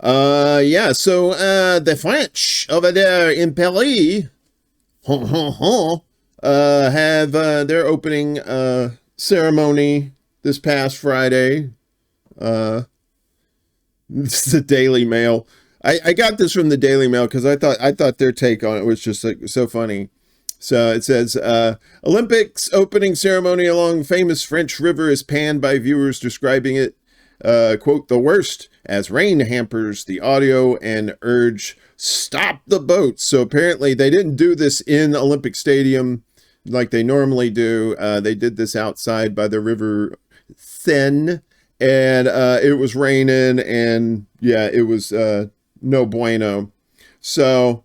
Yeah, so the French over there in Paris, have their opening ceremony this past Friday. This is the Daily Mail. I got this from the Daily Mail because I thought their take on it was just like so funny. So it says Olympics opening ceremony along famous French river is panned by viewers, describing it quote the worst as rain hampers the audio and urge stop the boats. So apparently they didn't do this in Olympic Stadium like they normally do. They did this outside by the river Seine, and it was raining, and yeah, it was no bueno. So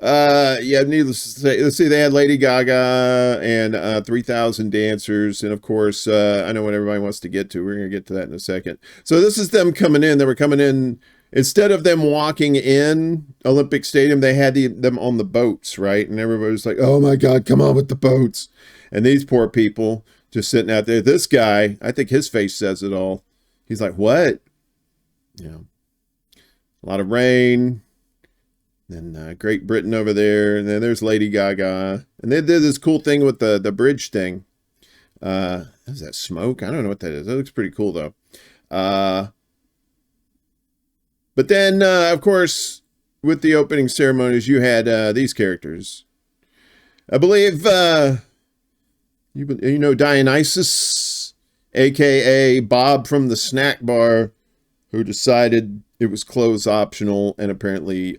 yeah, needless to say, let's see, they had Lady Gaga and 3,000 dancers, and of course, I know what everybody wants to get to. We're gonna get to that in a second. So this is them coming in. They were coming in. Instead of them walking in Olympic Stadium, they had them on the boats, right? And everybody was like, "Oh my God, come on with the boats!" And these poor people just sitting out there. This guy, I think his face says it all. He's like, "What?" You know, a lot of rain. Then Great Britain over there, and then there's Lady Gaga, and they did this cool thing with the bridge thing. Is that smoke? I don't know what that is. That looks pretty cool though. But then, of course, with the opening ceremonies, you had these characters. I believe you know Dionysus, aka Bob from the snack bar, who decided it was clothes optional, and apparently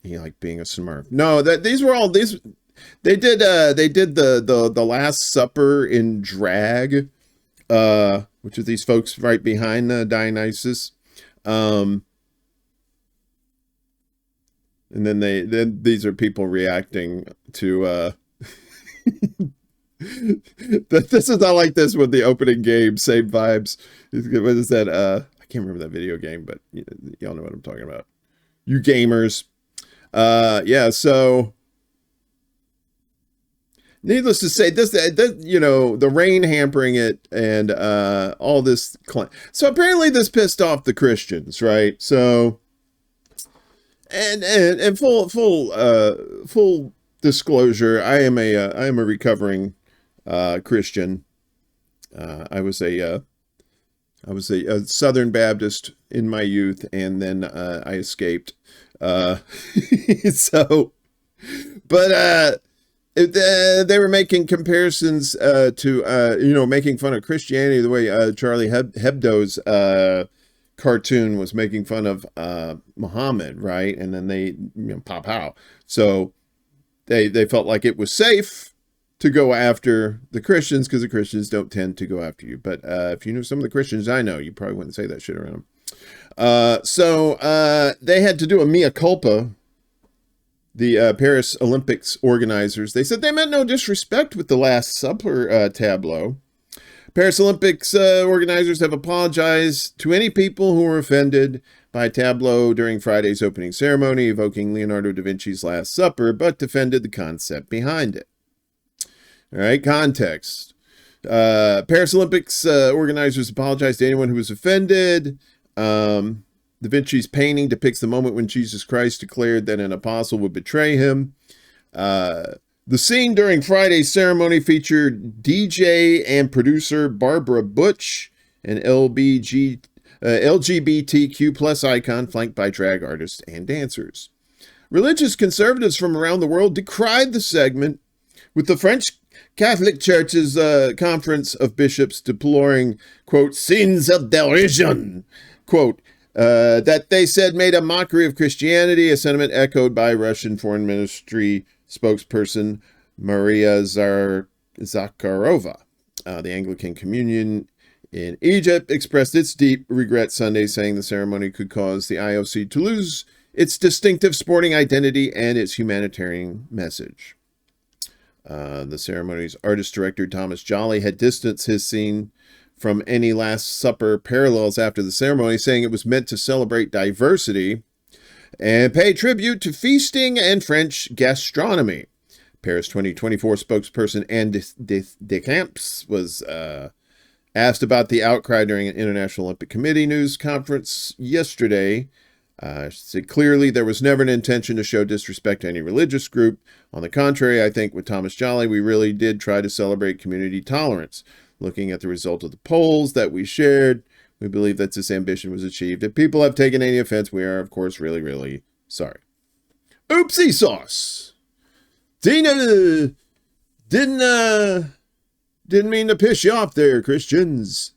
he liked being a Smurf. No, that these were all these. They did the Last Supper in drag, which is these folks right behind Dionysus. And then these are people reacting to this is not like this with the opening game, same vibes. What is that? I can't remember that video game, but y'all know what I'm talking about. You gamers. Yeah, so needless to say, this you know, the rain hampering it and all this. So apparently this pissed off the Christians, right? So and full disclosure, I am a recovering Christian. I was a Southern Baptist in my youth, and then I escaped. So, but they were making comparisons to making fun of Christianity the way Charlie Hebdo's cartoon was making fun of Muhammad, right? And then they pop out. So they felt like it was safe to go after the Christians because the Christians don't tend to go after you. But if you knew some of the Christians I know, you probably wouldn't say that shit around them. So they had to do a mea culpa. The Paris Olympics organizers, they said they meant no disrespect with the Last Supper tableau. Paris Olympics organizers have apologized to any people who were offended by a tableau during Friday's opening ceremony evoking Leonardo da Vinci's Last Supper, but defended the concept behind it. All right, context. Paris Olympics organizers apologized to anyone who was offended. Da Vinci's painting depicts the moment when Jesus Christ declared that an apostle would betray him. The scene during Friday's ceremony featured DJ and producer Barbara Butch, an LGBTQ plus icon flanked by drag artists and dancers. Religious conservatives from around the world decried the segment, with the French Catholic Church's Conference of Bishops deploring, quote, scenes of derision, quote, that they said made a mockery of Christianity, a sentiment echoed by Russian Foreign Ministry spokesperson Maria Zakharova. The Anglican Communion in Egypt expressed its deep regret Sunday, saying the ceremony could cause the IOC to lose its distinctive sporting identity and its humanitarian message. The ceremony's artist director Thomas Jolly had distanced his scene from any Last Supper parallels after the ceremony, saying it was meant to celebrate diversity and pay tribute to feasting and French gastronomy. Paris 2024 spokesperson Anne Decamps was asked about the outcry during an International Olympic Committee news conference yesterday. She said, clearly, there was never an intention to show disrespect to any religious group. On the contrary, I think with Thomas Jolly, we really did try to celebrate community tolerance. Looking at the result of the polls that we shared, we believe that this ambition was achieved. If people have taken any offense, we are, of course, really, really sorry. Oopsie sauce. Dina didn't mean to piss you off there, Christians.